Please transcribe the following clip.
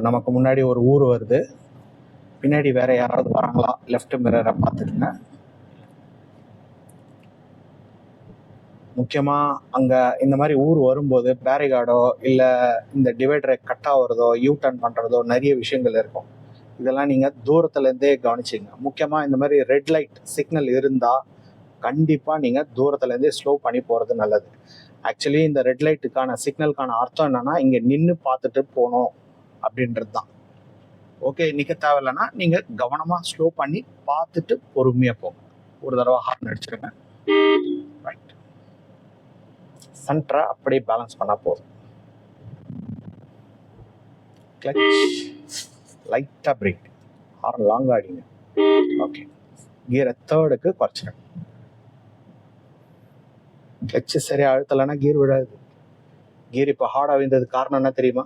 நமக்கு முன்னாடி ஒரு ஊர் வருது, பின்னாடி வேற யாராவது வராங்களா, லெஃப்ட் மிரரை பார்த்துக்குங்க. முக்கியமாக அங்கே இந்த மாதிரி ஊர் வரும்போது பேரிகார்டோ இல்லை இந்த டிவைடரை கட் ஆகிறதோ யூ டர்ன் பண்ணுறதோ நிறைய விஷயங்கள் இருக்கும். இதெல்லாம் நீங்கள் தூரத்துலேருந்தே கவனிச்சிங்க. முக்கியமாக இந்த மாதிரி ரெட் லைட் சிக்னல் இருந்தால் கண்டிப்பாக நீங்கள் தூரத்துலேருந்தே ஸ்லோ பண்ணி போகிறது நல்லது. ஆக்சுவலி இந்த ரெட் லைட்டுக்கான சிக்னலுக்கான அர்த்தம் என்னென்னா இங்கே நின்று பார்த்துட்டு போகணும் அப்படின்றது தான். ஓகே, நிற்க தேவையில்லைன்னா நீங்கள் கவனமாக ஸ்லோ பண்ணி பார்த்துட்டு பொறுமையாக போங்க. ஒரு தடவை ஹார்ன் அடிச்சிருங்க. ரைட், சென்டரை அப்படியே பேலன்ஸ் பண்ணால் போதும். கிளச், லைட்டாக பிரேக், ஹார்ன் லாங்காக அடிங்க. ஓகே, கியரை தேர்டுக்கு குறைச்சிருங்க. கிளச்சு சரியாக அழுத்தலைன்னா கியர் விடாது. கியர் இப்போ ஹார்டாக விழுந்தது காரணம் என்ன தெரியுமா?